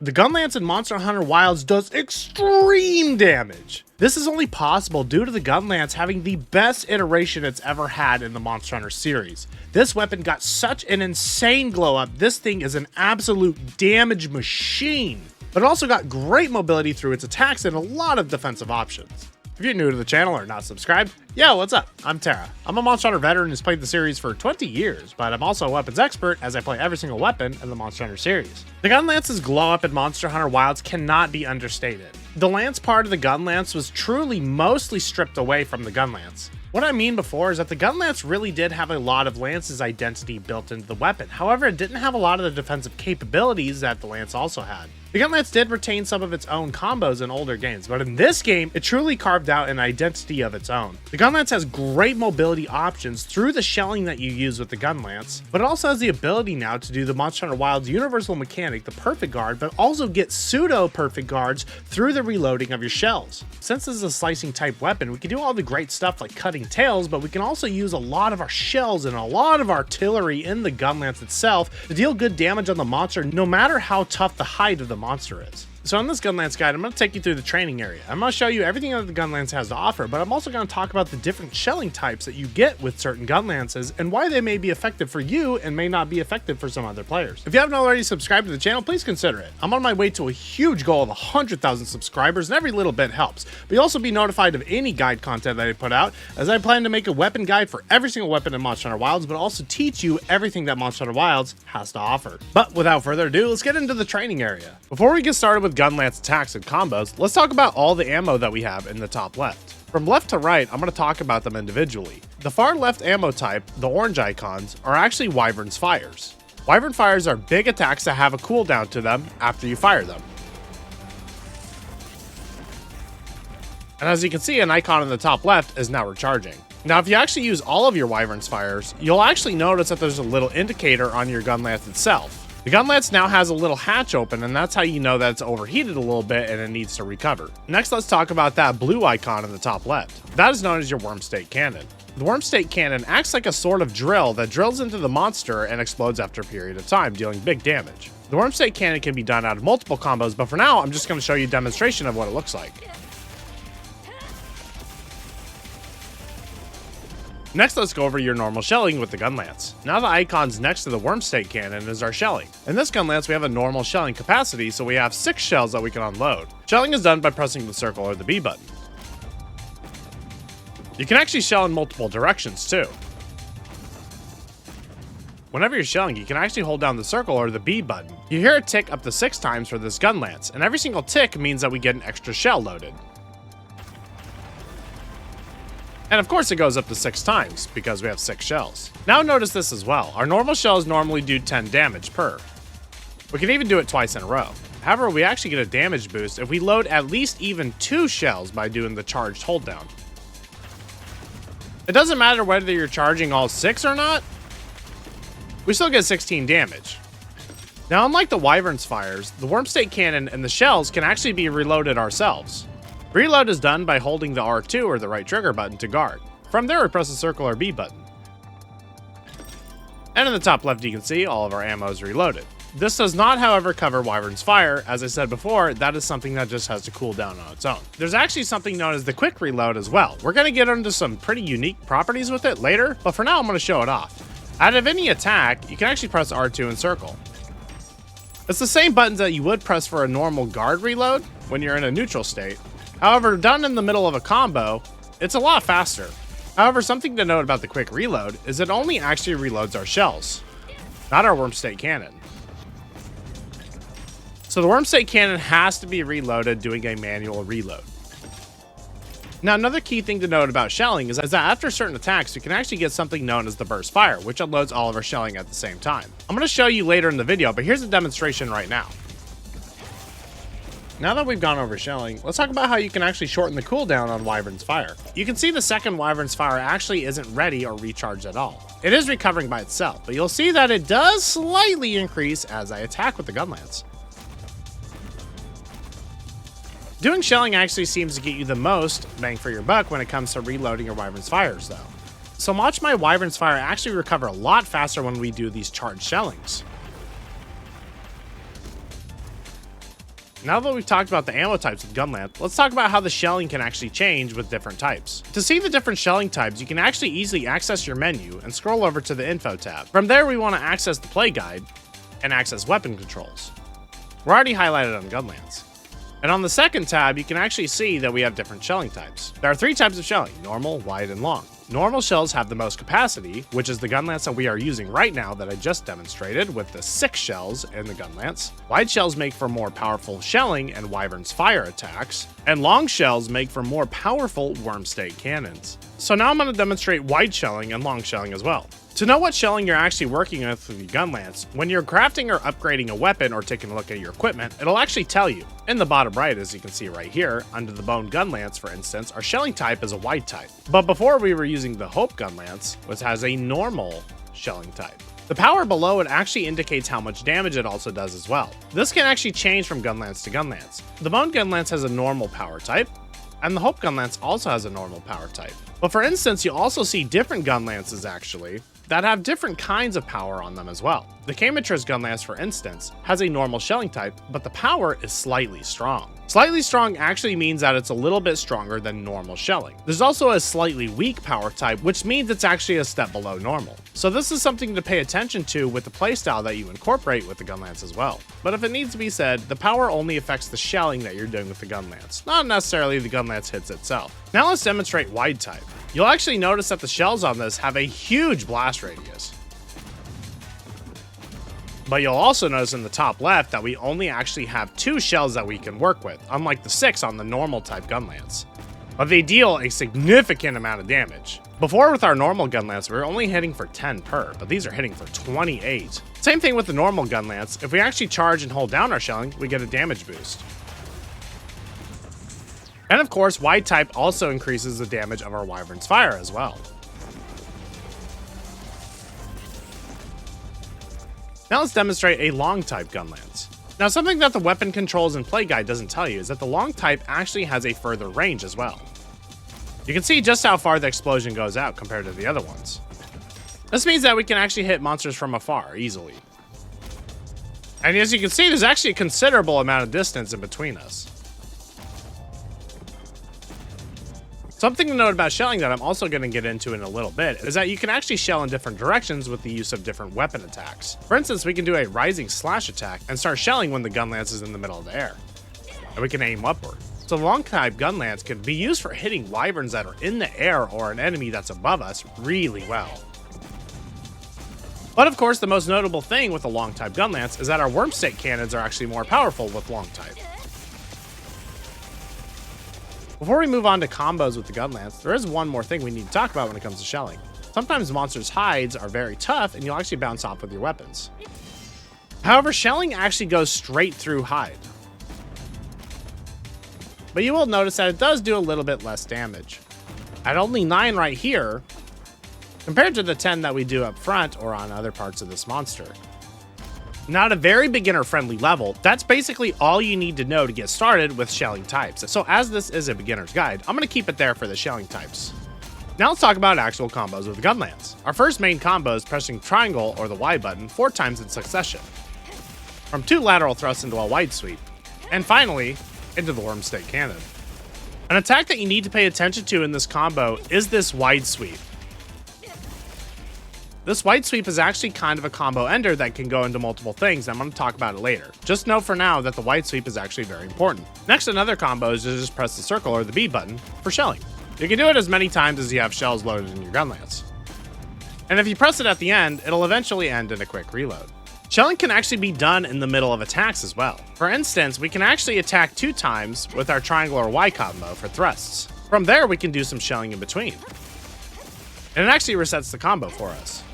The Gunlance in Monster Hunter Wilds does extreme damage. This is only possible due to the Gunlance having the best iteration it's ever had in the Monster Hunter series. This weapon got such an insane glow up, this thing is an absolute damage machine. But it also got great mobility through its attacks and a lot of defensive options. If you're new to the channel or not subscribed, yo, what's up? I'm Tara. I'm a Monster Hunter veteran who's played the series for 20 years, but I'm also a weapons expert as I play every single weapon in the Monster Hunter series. The Gunlance's glow up in Monster Hunter Wilds cannot be understated. The lance part of the Gunlance was truly mostly stripped away from the Gunlance. What I mean before is that the Gunlance really did have a lot of Lance's identity built into the weapon. However, it didn't have a lot of the defensive capabilities that the Lance also had. The Gunlance did retain some of its own combos in older games, but in this game, it truly carved out an identity of its own. The Gunlance has great mobility options through the shelling that you use with the Gunlance, but it also has the ability now to do the Monster Hunter Wilds universal mechanic, the perfect guard, but also get pseudo-perfect guards through the reloading of your shells. Since this is a slicing type weapon, we can do all the great stuff like cutting tails, but we can also use a lot of our shells and a lot of artillery in the Gunlance itself to deal good damage on the monster, no matter how tough the height of the monster is. So in this Gunlance guide, I'm going to take you through the training area. I'm going to show you everything that the Gunlance has to offer, but I'm also going to talk about the different shelling types that you get with certain Gunlances and why they may be effective for you and may not be effective for some other players. If you haven't already subscribed to the channel, please consider it. I'm on my way to a huge goal of 100,000 subscribers and every little bit helps. But you'll also be notified of any guide content that I put out, as I plan to make a weapon guide for every single weapon in Monster Hunter Wilds, but also teach you everything that Monster Hunter Wilds has to offer. But without further ado, let's get into the training area. Before we get started with Gunlance attacks and combos, let's talk about all the ammo that we have in the top left. From left to right, I'm going to talk about them individually. The far left ammo type, the orange icons, are actually Wyvern's Fires. Wyvern Fires are big attacks that have a cooldown to them after you fire them. And as you can see, an icon in the top left is now recharging. Now, if you actually use all of your Wyvern's Fires, you'll actually notice that there's a little indicator on your Gunlance itself. The Gunlance now has a little hatch open, and that's how you know that it's overheated a little bit and it needs to recover. Next, let's talk about that blue icon in the top left. That is known as your Worm Stake Cannon. The Worm Stake Cannon acts like a sort of drill that drills into the monster and explodes after a period of time, dealing big damage. The Worm Stake Cannon can be done out of multiple combos, but for now, I'm just going to show you a demonstration of what it looks like. Next, let's go over your normal shelling with the Gunlance. Now the icons next to the Worm Stake Cannon is our shelling. In this Gunlance, we have a normal shelling capacity, so we have 6 shells that we can unload. Shelling is done by pressing the circle or the B button. You can actually shell in multiple directions too. Whenever you're shelling, you can actually hold down the circle or the B button. You hear it tick up to 6 times for this Gunlance, and every single tick means that we get an extra shell loaded. And of course it goes up to 6 times, because we have 6 shells. Now notice this as well. Our normal shells normally do 10 damage per. We can even do it twice in a row. However, we actually get a damage boost if we load at least even 2 shells by doing the charged hold down. It doesn't matter whether you're charging all 6 or not, we still get 16 damage. Now, unlike the Wyvern's Fires, the Worm Stake Cannon and the shells can actually be reloaded ourselves. Reload is done by holding the R2 or the right trigger button to guard. From there, we press the circle or B button. And in the top left, you can see all of our ammo is reloaded. This does not, however, cover Wyvern's Fire. As I said before, that is something that just has to cool down on its own. There's actually something known as the quick reload as well. We're going to get into some pretty unique properties with it later, but for now, I'm going to show it off. Out of any attack, you can actually press R2 and circle. It's the same buttons that you would press for a normal guard reload when you're in a neutral state. However, done in the middle of a combo, it's a lot faster. However, something to note about the quick reload is it only actually reloads our shells, not our Worm Stake Cannon. So the Worm Stake Cannon has to be reloaded doing a manual reload. Now, another key thing to note about shelling is that after certain attacks, you can actually get something known as the Burst Fire, which unloads all of our shelling at the same time. I'm going to show you later in the video, but here's a demonstration right now. Now that we've gone over shelling, let's talk about how you can actually shorten the cooldown on Wyvern's Fire. You can see the second Wyvern's Fire actually isn't ready or recharged at all. It is recovering by itself, but you'll see that it does slightly increase as I attack with the Gunlance. Doing shelling actually seems to get you the most bang for your buck when it comes to reloading your Wyvern's Fires though. So watch my Wyvern's Fire actually recover a lot faster when we do these charged shellings. Now that we've talked about the ammo types with Gunlance, let's talk about how the shelling can actually change with different types. To see the different shelling types, you can actually easily access your menu and scroll over to the info tab. From there, we want to access the play guide and access weapon controls. We're already highlighted on Gunlance. And on the second tab, you can actually see that we have different shelling types. There are 3 types of shelling: normal, wide, and long. Normal shells have the most capacity, which is the Gunlance that we are using right now that I just demonstrated with the 6 shells in the Gunlance. Wide shells make for more powerful shelling and Wyvern's fire attacks, and long shells make for more powerful worm stake cannons. So now I'm going to demonstrate wide shelling and long shelling as well. To know what shelling you're actually working with the Gunlance, when you're crafting or upgrading a weapon or taking a look at your equipment, it'll actually tell you. In the bottom right, as you can see right here, under the Bone Gunlance, for instance, our shelling type is a wide type. But before we were using the Hope Gunlance, which has a normal shelling type. The power below it actually indicates how much damage it also does as well. This can actually change from Gunlance to Gunlance. The Bone Gunlance has a normal power type, and the Hope Gunlance also has a normal power type. But for instance, you also see different Gunlances actually that have different kinds of power on them as well. The Kamatra's Gunlance, for instance, has a normal shelling type, but the power is slightly strong. Slightly strong actually means that it's a little bit stronger than normal shelling. There's also a slightly weak power type, which means it's actually a step below normal. So this is something to pay attention to with the playstyle that you incorporate with the Gunlance as well. But if it needs to be said, the power only affects the shelling that you're doing with the Gunlance, not necessarily the Gunlance hits itself. Now let's demonstrate wide type. You'll actually notice that the shells on this have a huge blast radius. But you'll also notice in the top left that we only actually have 2 shells that we can work with, unlike the 6 on the normal type Gunlance. But they deal a significant amount of damage. Before with our normal Gunlance, we were only hitting for 10 per, but these are hitting for 28. Same thing with the normal Gunlance. If we actually charge and hold down our shelling, we get a damage boost. And of course, wide type also increases the damage of our Wyvern's fire as well. Now let's demonstrate a long type Gunlance. Now something that the weapon controls and play guide doesn't tell you is that the long type actually has a further range as well. You can see just how far the explosion goes out compared to the other ones. This means that we can actually hit monsters from afar easily. And as you can see, there's actually a considerable amount of distance in between us. Something to note about shelling that I'm also going to get into in a little bit is that you can actually shell in different directions with the use of different weapon attacks. For instance, we can do a rising slash attack and start shelling when the Gunlance is in the middle of the air. And we can aim upward. So the long type Gunlance can be used for hitting Wyverns that are in the air or an enemy that's above us really well. But of course, the most notable thing with the long type Gunlance is that our worm stake cannons are actually more powerful with long type. Before we move on to combos with the Gunlance, there is one more thing we need to talk about when it comes to shelling. Sometimes monsters' hides are very tough and you'll actually bounce off with your weapons. However, shelling actually goes straight through hide. But you will notice that it does do a little bit less damage. At only 9 right here, compared to the 10 that we do up front or on other parts of this monster. Now at a very beginner-friendly level, that's basically all you need to know to get started with shelling types. So as this is a beginner's guide, I'm going to keep it there for the shelling types. Now let's talk about actual combos with the Gunlance. Our first main combo is pressing triangle or the Y button 4 times in succession. From 2 lateral thrusts into a wide sweep, and finally, into the worm stake cannon. An attack that you need to pay attention to in this combo is this wide sweep. This wide sweep is actually kind of a combo ender that can go into multiple things, and I'm going to talk about it later. Just know for now that the wide sweep is actually very important. Next, another combo is to just press the circle or the B button for shelling. You can do it as many times as you have shells loaded in your Gunlance. And if you press it at the end, it'll eventually end in a quick reload. Shelling can actually be done in the middle of attacks as well. For instance, we can actually attack 2 times with our triangle or Y combo for thrusts. From there, we can do some shelling in between. And it actually resets the combo for us.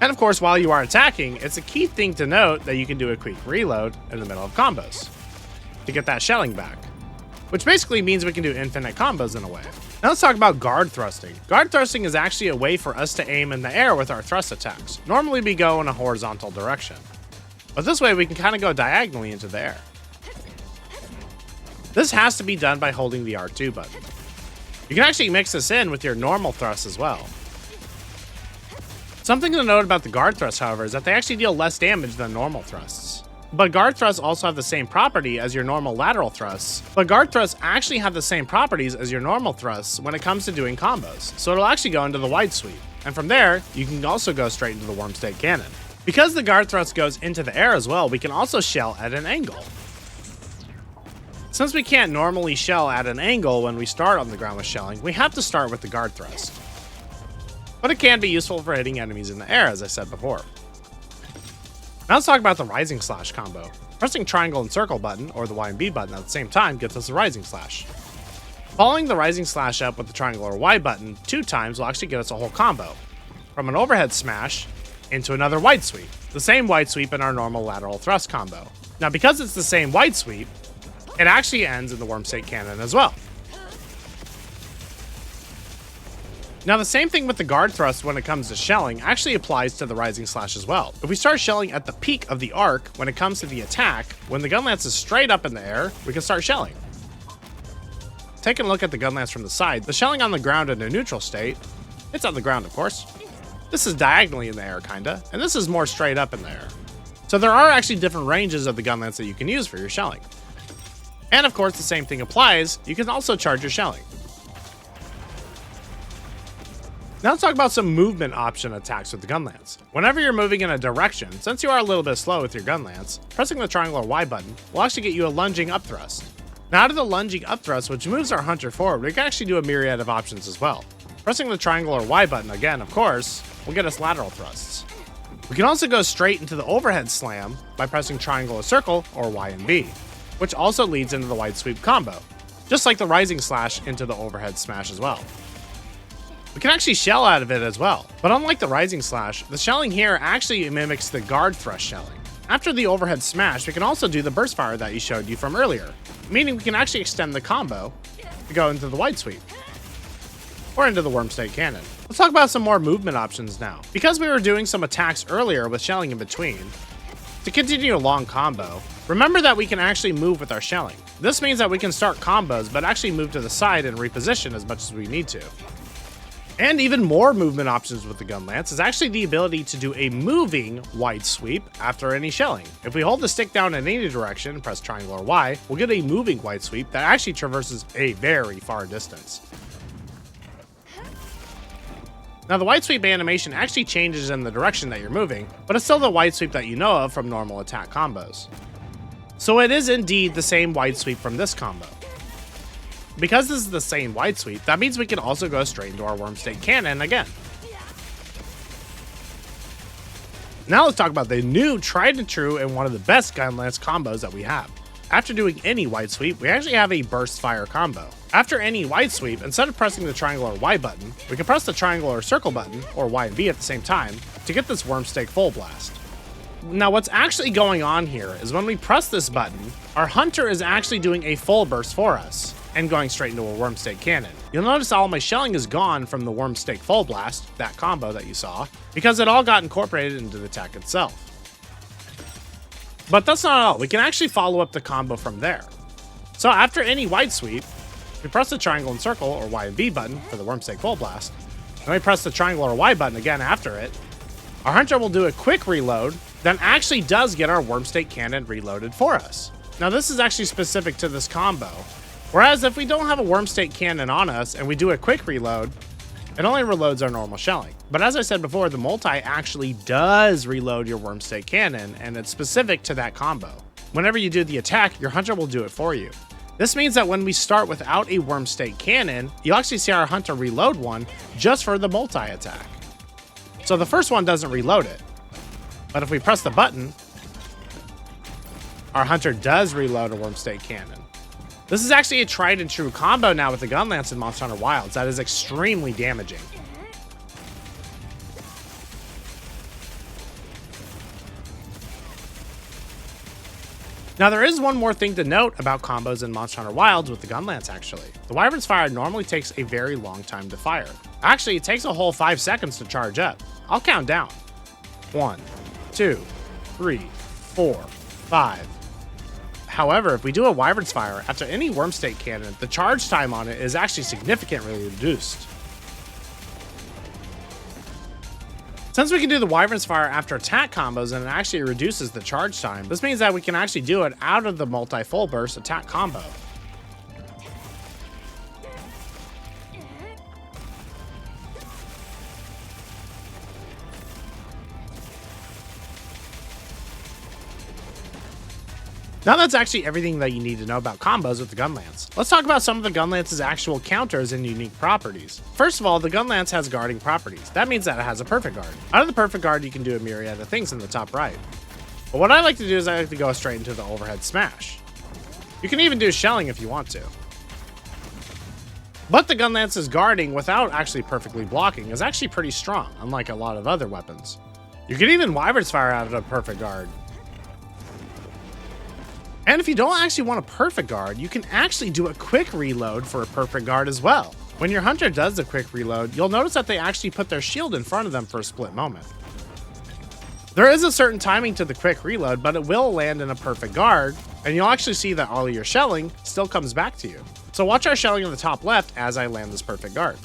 And of course, while you are attacking, it's a key thing to note that you can do a quick reload in the middle of combos to get that shelling back, which basically means we can do infinite combos in a way. Now let's talk about guard thrusting. Guard thrusting is actually a way for us to aim in the air with our thrust attacks. Normally we go in a horizontal direction, but this way we can kind of go diagonally into the air. This has to be done by holding the R2 button. You can actually mix this in with your normal thrust as well. Something to note about the guard thrust, however, is that they actually deal less damage than normal thrusts. But guard thrusts also have the same property as your normal lateral thrusts. But guard thrusts actually have the same properties as your normal thrusts when it comes to doing combos. So it'll actually go into the wide sweep. And from there, you can also go straight into the worm stake cannon. Because the guard thrust goes into the air as well, we can also shell at an angle. Since we can't normally shell at an angle when we start on the ground with shelling, we have to start with the guard thrust. But it can be useful for hitting enemies in the air, as I said before. Now let's talk about the rising slash combo. Pressing triangle and circle button, or the Y and B button at the same time, gets us a rising slash. Following the rising slash up with the triangle or Y button 2 times will actually get us a whole combo. From an overhead smash into another wide sweep. The same wide sweep in our normal lateral thrust combo. Now because it's the same wide sweep, it actually ends in the worm stake cannon as well. Now the same thing with the guard thrust when it comes to shelling actually applies to the rising slash as well. If we start shelling at the peak of the arc when it comes to the attack, when the gun lance is straight up in the air, we can start shelling. Taking a look at the gun lance from the side, the shelling on the ground in a neutral state, it's on the ground of course. This is diagonally in the air kinda, and this is more straight up in the air. So there are actually different ranges of the gun lance that you can use for your shelling. And of course the same thing applies, you can also charge your shelling. Now let's talk about some movement option attacks with the gun lance. Whenever you're moving in a direction, since you are a little bit slow with your gun lance, pressing the triangle or Y button will actually get you a lunging up thrust. Now out of the lunging up thrust, which moves our hunter forward, we can actually do a myriad of options as well. Pressing the triangle or Y button again, of course, will get us lateral thrusts. We can also go straight into the overhead slam by pressing triangle or circle or Y and B, which also leads into the wide sweep combo, just like the rising slash into the overhead smash as well. We can actually shell out of it as well, but unlike the rising slash, the shelling here actually mimics the guard thrust shelling. After the overhead smash, we can also do the burst fire that he showed you from earlier, meaning we can actually extend the combo to go into the wide sweep, or into the worm stake cannon. Let's talk about some more movement options now. Because we were doing some attacks earlier with shelling in between, to continue a long combo, remember that we can actually move with our shelling. This means that we can start combos, but actually move to the side and reposition as much as we need to. And even more movement options with the gun lance is actually the ability to do a moving wide sweep after any shelling. If we hold the stick down in any direction and press triangle or Y, we'll get a moving wide sweep that actually traverses a very far distance. Now the wide sweep animation actually changes in the direction that you're moving, but it's still the wide sweep that you know of from normal attack combos. So it is indeed the same wide sweep from this combo. Because this is the same wide sweep, that means we can also go straight into our worm stake cannon again. Now let's talk about the new tried and true and one of the best gun lance combos that we have. After doing any wide sweep, we actually have a burst fire combo. After any wide sweep, instead of pressing the triangle or Y button, we can press the triangle or circle button, or Y and B at the same time, to get this worm stake full blast. Now what's actually going on here is when we press this button, our hunter is actually doing a full burst for us, and going straight into a worm stake cannon. You'll notice all my shelling is gone from the worm stake full blast, that combo that you saw, because it all got incorporated into the attack itself. But that's not all, we can actually follow up the combo from there. So after any wide sweep, we press the triangle and circle or Y and B button for the worm stake full blast, then we press the triangle or Y button again after it, our hunter will do a quick reload, then actually does get our worm stake cannon reloaded for us. Now this is actually specific to this combo, whereas if we don't have a worm stake cannon on us and we do a quick reload, it only reloads our normal shelling. But as I said before, the multi actually does reload your worm stake cannon, and it's specific to that combo. Whenever you do the attack, your hunter will do it for you. This means that when we start without a worm stake cannon, you'll actually see our hunter reload one just for the multi attack. So the first one doesn't reload it, but if we press the button, our hunter does reload a worm stake cannon. This is actually a tried and true combo now with the gun lance in Monster Hunter Wilds that is extremely damaging. Now there is one more thing to note about combos in Monster Hunter Wilds with the gun lance actually. The Wyvern's Fire normally takes a very long time to fire. Actually, it takes a whole 5 seconds to charge up. I'll count down. 1, 2, 3, 4, 5. However, if we do a Wyvern's Fire after any worm stake cannon, the charge time on it is actually significantly reduced. Since we can do the Wyvern's Fire after attack combos and it actually reduces the charge time, this means that we can actually do it out of the multi-full burst attack combo. Now that's actually everything that you need to know about combos with the Gunlance. Let's talk about some of the Gunlance's actual counters and unique properties. First of all, the Gunlance has guarding properties. That means that it has a perfect guard. Out of the perfect guard, you can do a myriad of things in the top right. But what I like to do is I like to go straight into the overhead smash. You can even do shelling if you want to. But the Gunlance's guarding without actually perfectly blocking is actually pretty strong, unlike a lot of other weapons. You can even Wyvern's Fire out of a perfect guard. And if you don't actually want a perfect guard, you can actually do a quick reload for a perfect guard as well. When your hunter does the quick reload, you'll notice that they actually put their shield in front of them for a split moment. There is a certain timing to the quick reload, but it will land in a perfect guard, and you'll actually see that all of your shelling still comes back to you. So watch our shelling in the top left as I land this perfect guard.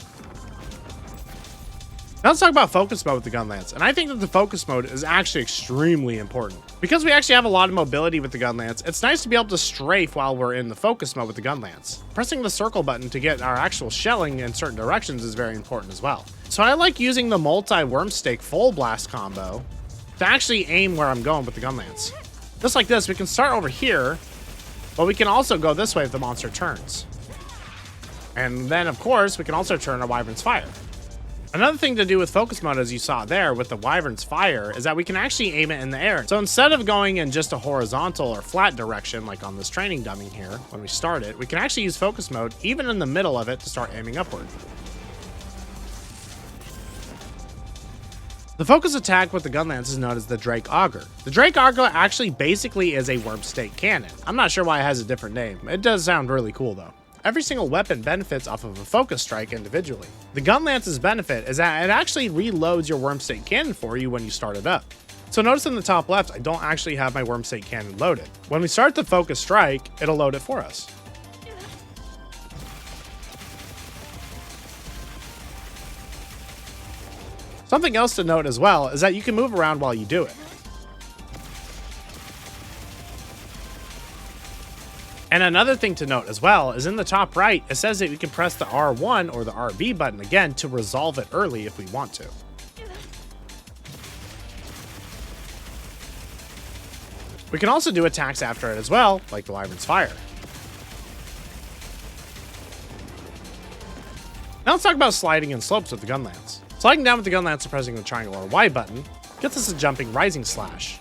Now let's talk about focus mode with the Gunlance, and I think that the focus mode is actually extremely important. Because we actually have a lot of mobility with the Gunlance, it's nice to be able to strafe while we're in the focus mode with the Gunlance. Pressing the circle button to get our actual shelling in certain directions is very important as well. So I like using the multi-wormstake full blast combo to actually aim where I'm going with the Gunlance. Just like this, we can start over here, but we can also go this way if the monster turns. And then, of course, we can also turn our Wyvern's Fire. Another thing to do with focus mode, as you saw there with the Wyvern's Fire, is that we can actually aim it in the air. So instead of going in just a horizontal or flat direction, like on this training dummy here, when we start it, we can actually use focus mode even in the middle of it to start aiming upward. The focus attack with the Gunlance is known as the Drake Auger. The Drake Auger actually basically is a wormstake cannon. I'm not sure why it has a different name. It does sound really cool though. Every single weapon benefits off of a focus strike individually. The Gunlance's benefit is that it actually reloads your wormstake cannon for you when you start it up. So notice in the top left, I don't actually have my wormstake cannon loaded. When we start the focus strike, it'll load it for us. Something else to note as well is that you can move around while you do it. And another thing to note as well is in the top right, it says that we can press the R1 or the RB button again to resolve it early if we want to. We can also do attacks after it as well, like the Wyvern's Fire. Now let's talk about sliding and slopes with the Gunlance. Sliding down with the Gunlance and pressing the triangle or Y button gets us a jumping rising slash.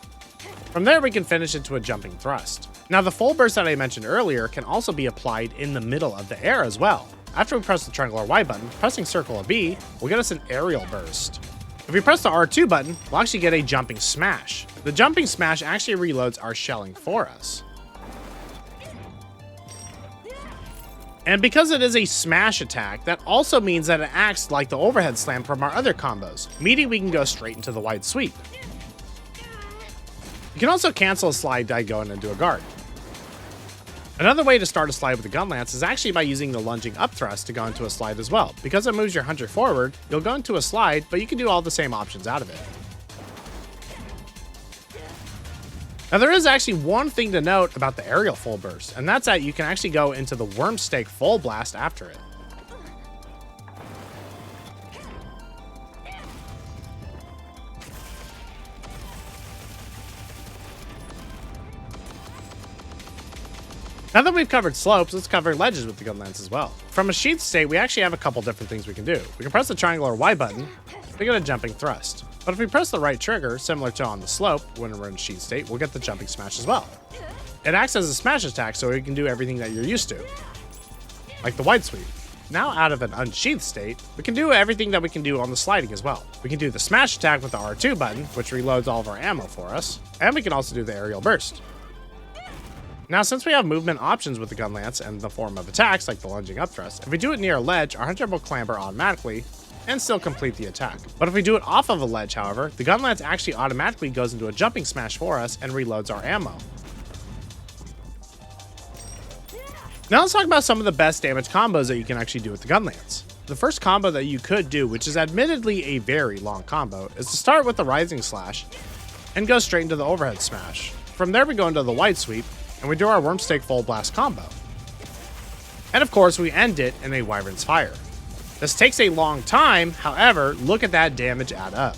From there we can finish into a jumping thrust. Now the full burst that I mentioned earlier can also be applied in the middle of the air as well. After we press the triangle or Y button, pressing circle or B will get us an aerial burst. If we press the R2 button, we'll actually get a jumping smash. The jumping smash actually reloads our shelling for us. And because it is a smash attack, that also means that it acts like the overhead slam from our other combos, meaning we can go straight into the wide sweep. You can also cancel a slide by going into a guard. Another way to start a slide with the Gunlance is actually by using the lunging up thrust to go into a slide as well. Because it moves your hunter forward, you'll go into a slide, but you can do all the same options out of it. Now there is actually one thing to note about the aerial full burst, and that's that you can actually go into the wormstake full blast after it. Now that we've covered slopes, let's cover ledges with the Gunlance as well. From a sheath state, we actually have a couple different things we can do. We can press the triangle or Y button to get a jumping thrust. But if we press the right trigger, similar to on the slope, when we're in sheath state, we'll get the jumping smash as well. It acts as a smash attack, so we can do everything that you're used to, like the wide sweep. Now out of an unsheathed state, we can do everything that we can do on the sliding as well. We can do the smash attack with the R2 button, which reloads all of our ammo for us, and we can also do the aerial burst. Now, since we have movement options with the Gunlance and the form of attacks like the lunging up thrust, if we do it near a ledge, our hunter will clamber automatically and still complete the attack. But if we do it off of a ledge, however, the Gunlance actually automatically goes into a jumping smash for us and reloads our ammo. Now let's talk about some of the best damage combos that you can actually do with the Gunlance. The first combo that you could do, which is admittedly a very long combo, is to start with the Rising Slash and go straight into the Overhead Smash. From there we go into the Wide Sweep, and we do our Wormstake Full Blast combo. And of course we end it in a Wyvern's Fire. This takes a long time, however, look at that damage add up.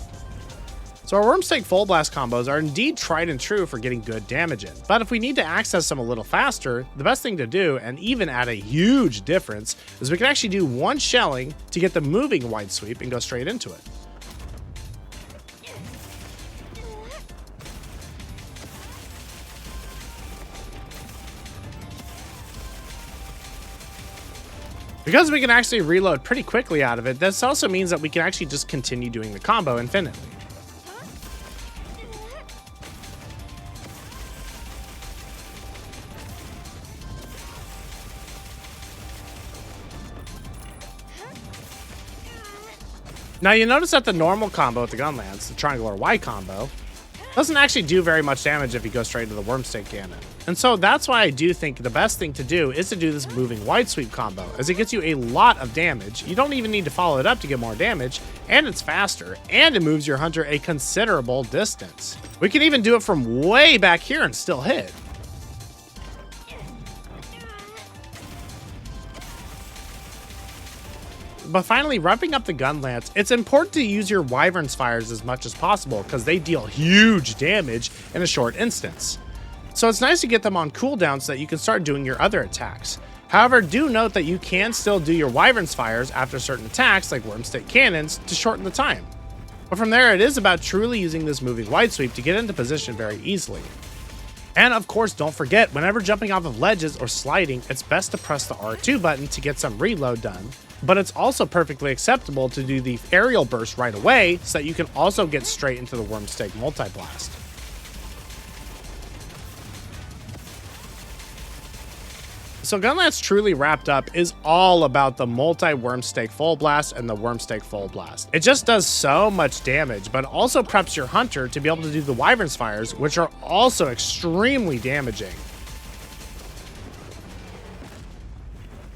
So our Wormstake Full Blast combos are indeed tried and true for getting good damage in, but if we need to access them a little faster, the best thing to do, and even at a huge difference, is we can actually do one shelling to get the moving Wide Sweep and go straight into it. Because we can actually reload pretty quickly out of it, this also means that we can actually just continue doing the combo infinitely. Now you notice that the normal combo with the Gunlance, the triangle or Y combo, doesn't actually do very much damage if you go straight to the Wormstake Cannon. And so that's why I do think the best thing to do is to do this moving Wide Sweep combo, as it gets you a lot of damage. You don't even need to follow it up to get more damage, and it's faster, and it moves your hunter a considerable distance. We can even do it from way back here and still hit. But finally, wrapping up the Gunlance, it's important to use your Wyvern's Fires as much as possible because they deal huge damage in a short instance. So it's nice to get them on cooldown so that you can start doing your other attacks. However, do note that you can still do your Wyvern's Fires after certain attacks like Wormstake Cannons to shorten the time. But from there, it is about truly using this moving Wide Sweep to get into position very easily. And of course, don't forget, whenever jumping off of ledges or sliding, it's best to press the R2 button to get some reload done. But it's also perfectly acceptable to do the aerial burst right away so that you can also get straight into the Wormstake Multi-Blast. So Gunlance truly wrapped up is all about the multi-Wormstake Full Blast and the Wormstake Full Blast. It just does so much damage, but also preps your hunter to be able to do the Wyvern's Fires, which are also extremely damaging.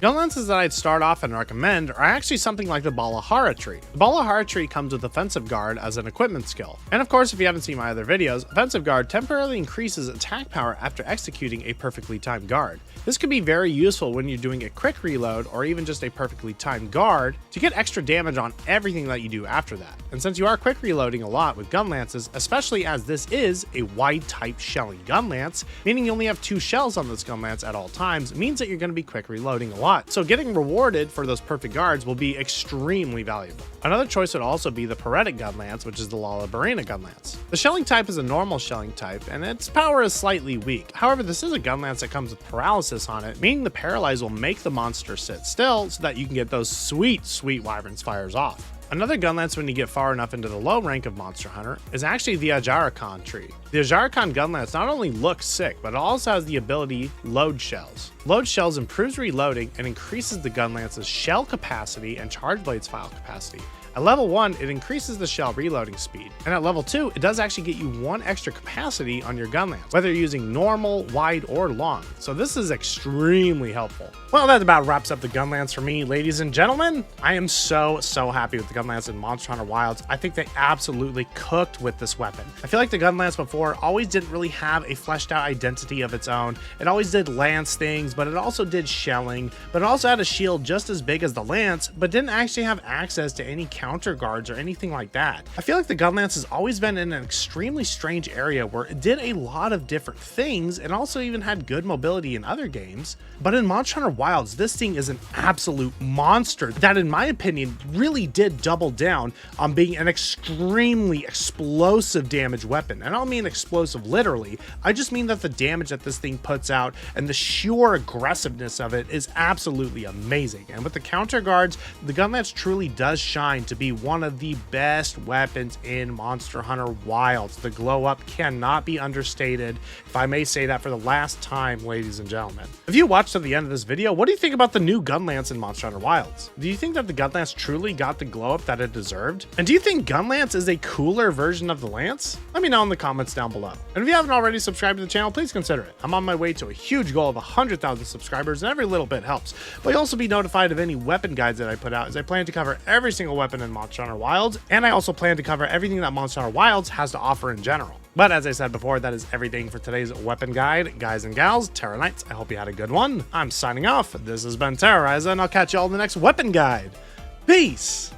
Gunlances that I'd start off and recommend are actually something like the Balahara tree. The Balahara tree comes with Offensive Guard as an equipment skill. And of course, if you haven't seen my other videos, Offensive Guard temporarily increases attack power after executing a perfectly timed guard. This can be very useful when you're doing a quick reload or even just a perfectly timed guard to get extra damage on everything that you do after that. And since you are quick reloading a lot with Gunlances, especially as this is a wide type shelling Gunlance, meaning you only have 2 shells on this Gunlance at all times, means that you're going to be quick reloading a lot. So getting rewarded for those perfect guards will be extremely valuable. Another choice would also be the Paretic Gunlance, which is the Lalabarena Gunlance. The shelling type is a normal shelling type, and its power is slightly weak. However, this is a Gunlance that comes with paralysis on it, meaning the paralyze will make the monster sit still so that you can get those sweet Wyvern's Fires off. Another Gunlance when you get far enough into the low rank of Monster Hunter is actually the Ajarakan tree. The Ajarakan Gunlance not only looks sick, but it also has the ability Load Shells. Load Shells improves reloading and increases the Gunlance's shell capacity and Charge Blade's file capacity. At level 1, it increases the shell reloading speed, and at level 2, it does actually get you 1 extra capacity on your Gunlance, whether you're using normal, wide, or long, so this is extremely helpful. Well, that about wraps up the Gunlance for me, ladies and gentlemen. I am so happy with the Gunlance in Monster Hunter Wilds. I think they absolutely cooked with this weapon. I feel like the Gunlance before always didn't really have a fleshed out identity of its own. It always did lance things, but it also did shelling, but it also had a shield just as big as the lance, but didn't actually have access to any counter guards or anything like that. I feel like the Gunlance has always been in an extremely strange area where it did a lot of different things and also even had good mobility in other games. But in Monster Hunter Wilds, this thing is an absolute monster that, in my opinion, really did double down on being an extremely explosive damage weapon. And I don't mean explosive literally, I just mean that the damage that this thing puts out and the sheer aggressiveness of it is absolutely amazing. And with the counter guards, the Gunlance truly does shine to be one of the best weapons in Monster Hunter Wilds. The glow up cannot be understated, if I may say that for the last time, ladies and gentlemen. If you watched to the end of this video, what do you think about the new Gunlance in Monster Hunter Wilds? Do you think that the Gunlance truly got the glow up that it deserved? And do you think Gunlance is a cooler version of the Lance? Let me know in the comments down below. And if you haven't already subscribed to the channel, please consider it. I'm on my way to a huge goal of 100,000 subscribers, and every little bit helps. But you'll also be notified of any weapon guides that I put out, as I plan to cover every single weapon in Monster Hunter Wilds, and I also plan to cover everything that Monster Hunter Wilds has to offer in general. But as I said before, that is everything for today's weapon guide. Guys and gals, Terra Knights, I hope you had a good one. I'm signing off. This has been Terrorizer, and I'll catch you all in the next weapon guide. Peace!